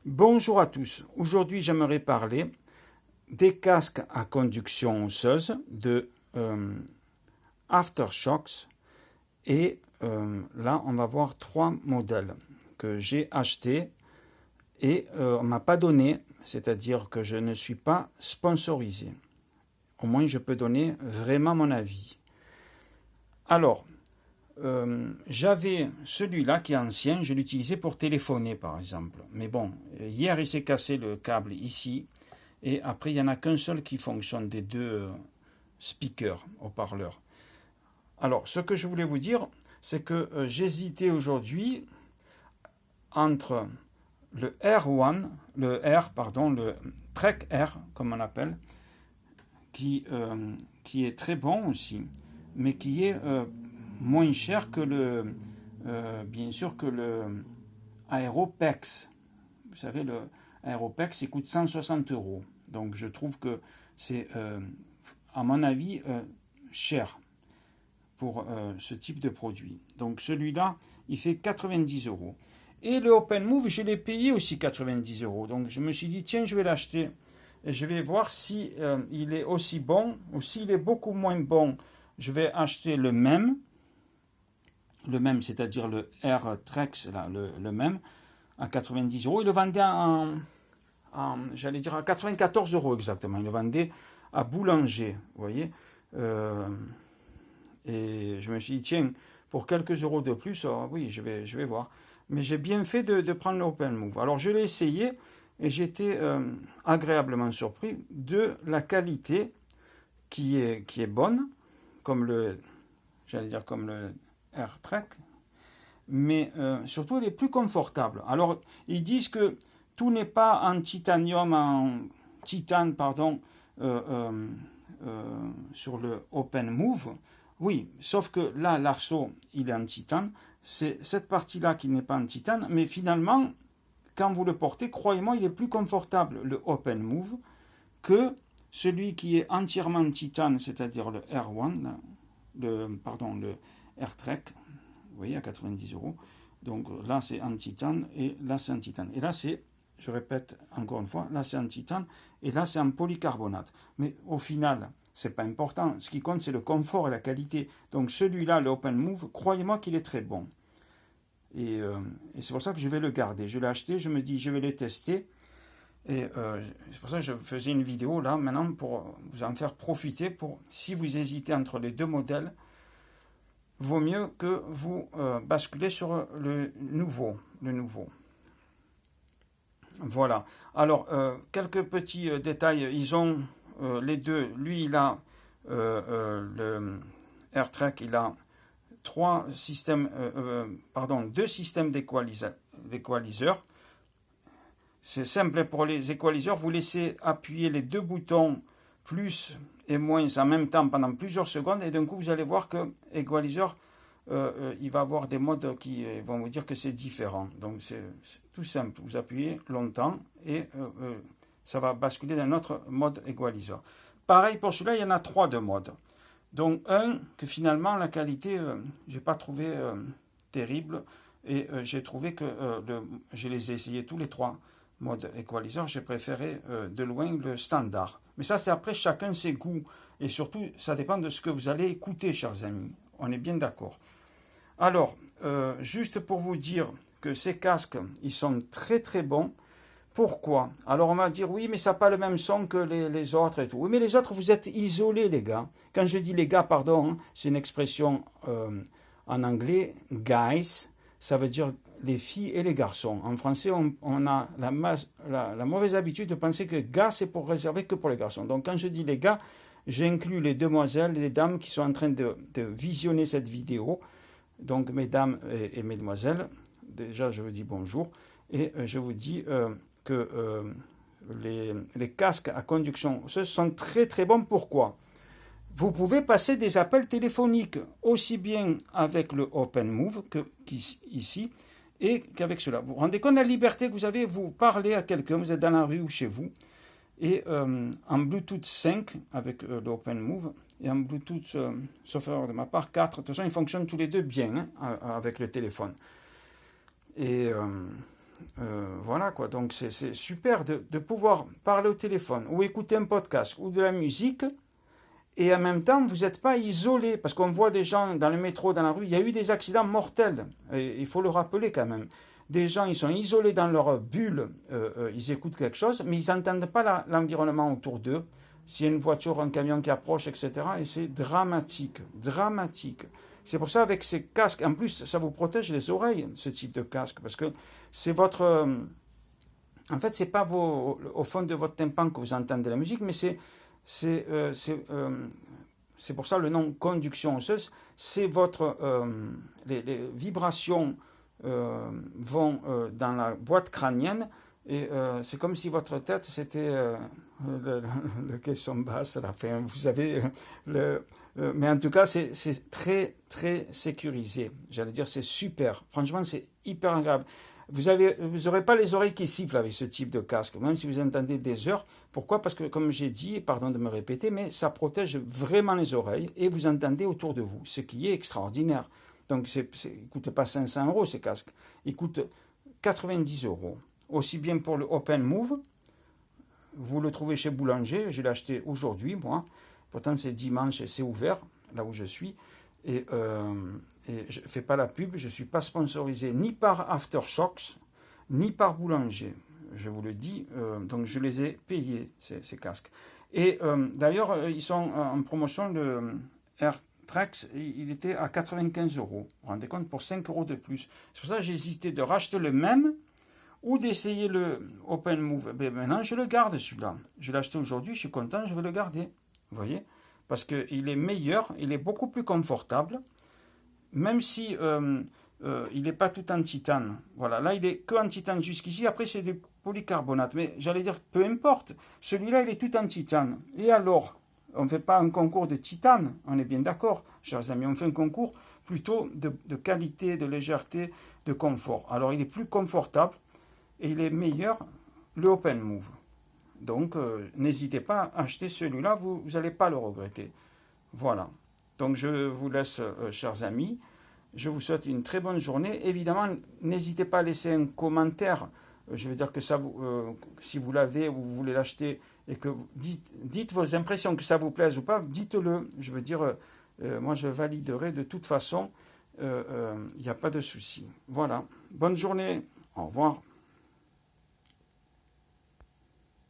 Bonjour à tous. Aujourd'hui, j'aimerais parler des casques à conduction osseuse de Aftershocks. Et là, on va voir trois modèles que j'ai achetés et on ne m'a pas donné, c'est-à-dire que je ne suis pas sponsorisé. Au moins, je peux donner vraiment mon avis. Alors, j'avais celui-là qui est ancien, je l'utilisais pour téléphoner par exemple. Mais bon, hier il s'est cassé le câble ici, et après il n'y en a qu'un seul qui fonctionne des deux speakers, haut-parleurs. Alors, ce que je voulais vous dire, c'est que j'hésitais aujourd'hui entre le le Trek R, comme on l'appelle, qui est très bon aussi, mais qui est moins cher que bien sûr que le Aeropex. Vous savez, le Aeropex, il coûte 160 euros. Donc je trouve que c'est, à mon avis, cher pour ce type de produit. Donc celui-là, il fait 90 euros. Et le OpenMove, je l'ai payé aussi 90 euros. Donc je me suis dit, tiens, je vais l'acheter. Et je vais voir si il est aussi bon ou s'il est beaucoup moins bon. Je vais acheter le même, c'est-à-dire le R-Trex, là, le même, à 90 euros. Il le vendait j'allais dire à 94 euros exactement. Il le vendait à Boulanger, vous voyez. Et je me suis dit, tiens, pour quelques euros de plus, oui, je vais voir. Mais j'ai bien fait de prendre l'OpenMove. Alors, je l'ai essayé et j'étais agréablement surpris de la qualité qui est bonne, comme le AirTrack, mais surtout, elle est plus confortable. Alors, ils disent que tout n'est pas en titane, pardon, sur le OpenMove. Oui, sauf que là, l'arceau, il est en titane. C'est cette partie-là qui n'est pas en titane, mais finalement, quand vous le portez, croyez-moi, il est plus confortable, le OpenMove, que celui qui est entièrement en titane, c'est-à-dire le R1, le AirTrack, vous voyez, à 90 euros. Donc là, c'est en titane et là, c'est en titane. Et là, c'est, je répète encore une fois, là, c'est en titane et là, c'est en polycarbonate. Mais au final, c'est pas important. Ce qui compte, c'est le confort et la qualité. Donc celui-là, le OpenMove, croyez-moi qu'il est très bon. Et c'est pour ça que je vais le garder. Je l'ai acheté, je me dis, je vais le tester. Et c'est pour ça que je faisais une vidéo là, maintenant, pour vous en faire profiter. Si vous hésitez entre les deux modèles, vaut mieux que vous basculez sur le nouveau. Voilà. Alors, quelques petits détails. Ils ont les deux. Lui, il a le AirTrack, il a deux systèmes d'équaliseurs. C'est simple pour les équaliseurs. Vous laissez appuyer les deux boutons plus et moins en même temps pendant plusieurs secondes et d'un coup vous allez voir que l'équaliseur il va avoir des modes qui vont vous dire que c'est différent. Donc c'est tout simple. Vous appuyez longtemps et ça va basculer dans un autre mode équaliseur. Pareil pour celui-là, il y en a trois de modes. Donc un que finalement la qualité j'ai pas trouvé terrible et j'ai trouvé que je les ai essayés tous les trois modes équaliseur, j'ai préféré de loin le standard. Mais ça c'est après chacun ses goûts et surtout ça dépend de ce que vous allez écouter, chers amis. On est bien d'accord. Alors juste pour vous dire que ces casques ils sont très très bons. Pourquoi? Alors on va dire oui mais ça n'a pas le même son que les autres et tout. Oui mais les autres vous êtes isolés les gars. Quand je dis les gars, pardon, hein, c'est une expression en anglais, guys, ça veut dire les filles et les garçons. En français on a la mauvaise habitude de penser que gars c'est pour réserver que pour les garçons. Donc quand je dis les gars, j'inclus les demoiselles, les dames qui sont en train de visionner cette vidéo. Donc mesdames et mesdemoiselles, déjà je vous dis bonjour et je vous dis que les casques à conduction osseuse sont très très bons. Pourquoi? Vous pouvez passer des appels téléphoniques aussi bien avec le OpenMove qu'ici et qu'avec cela. Vous vous rendez compte de la liberté que vous avez? Vous parlez à quelqu'un, vous êtes dans la rue ou chez vous et en Bluetooth 5 avec le OpenMove et en Bluetooth, sauf erreur de ma part, 4. De toute façon, ils fonctionnent tous les deux bien hein, avec le téléphone. Et Voilà quoi, donc c'est super de pouvoir parler au téléphone ou écouter un podcast ou de la musique et en même temps vous n'êtes pas isolé parce qu'on voit des gens dans le métro, dans la rue, il y a eu des accidents mortels, et il faut le rappeler quand même. Des gens, ils sont isolés dans leur bulle, ils écoutent quelque chose, mais ils n'entendent pas l'environnement autour d'eux. S'il y a une voiture, un camion qui approche, etc. Et c'est dramatique, dramatique. C'est pour ça avec ces casques, en plus ça vous protège les oreilles, ce type de casque, parce que c'est votre... en fait, c'est pas au fond de votre tympan que vous entendez la musique, mais c'est pour ça le nom conduction osseuse, c'est votre... les vibrations vont dans la boîte crânienne, et c'est comme si votre tête, c'était le caisson basse à la fin. Vous savez, mais en tout cas, c'est très, très sécurisé. J'allais dire, c'est super. Franchement, c'est hyper agréable. Vous n'aurez pas les oreilles qui sifflent avec ce type de casque, même si vous entendez des heures. Pourquoi? Parce que, comme j'ai dit, pardon de me répéter, mais ça protège vraiment les oreilles et vous entendez autour de vous, ce qui est extraordinaire. Donc, il ne coûte pas 500 € ces casques. Il coûte 90 €. Aussi bien pour le Open Move, vous le trouvez chez Boulanger, je l'ai acheté aujourd'hui, moi. Pourtant, c'est dimanche et c'est ouvert, là où je suis. Et je ne fais pas la pub, je ne suis pas sponsorisé ni par Aftershocks, ni par Boulanger. Je vous le dis, donc je les ai payés, ces casques. Et d'ailleurs, ils sont en promotion, le AirTrax, il était à 95 €. Vous vous rendez compte, pour 5 € de plus. C'est pour ça que j'ai hésité de racheter le même ou d'essayer le Open Move. Ben maintenant, je le garde celui-là. Je l'ai acheté aujourd'hui, je suis content, je vais le garder. Vous voyez? Parce qu'il est meilleur, il est beaucoup plus confortable, même si il n'est pas tout en titane. Voilà, là, il est que en titane jusqu'ici. Après, c'est du polycarbonate. Mais j'allais dire, peu importe. Celui-là, il est tout en titane. Et alors, on ne fait pas un concours de titane, on est bien d'accord, chers amis. On fait un concours plutôt de qualité, de légèreté, de confort. Alors, il est plus confortable. Et il est meilleur, le Open Move. Donc, n'hésitez pas à acheter celui-là, vous n'allez pas le regretter. Voilà. Donc, je vous laisse, chers amis. Je vous souhaite une très bonne journée. Évidemment, n'hésitez pas à laisser un commentaire. Je veux dire que ça, si vous l'avez ou vous voulez l'acheter et que vous dites vos impressions, que ça vous plaise ou pas, dites-le. Je veux dire, moi, je validerai de toute façon. Il n'y a pas de souci. Voilà. Bonne journée. Au revoir.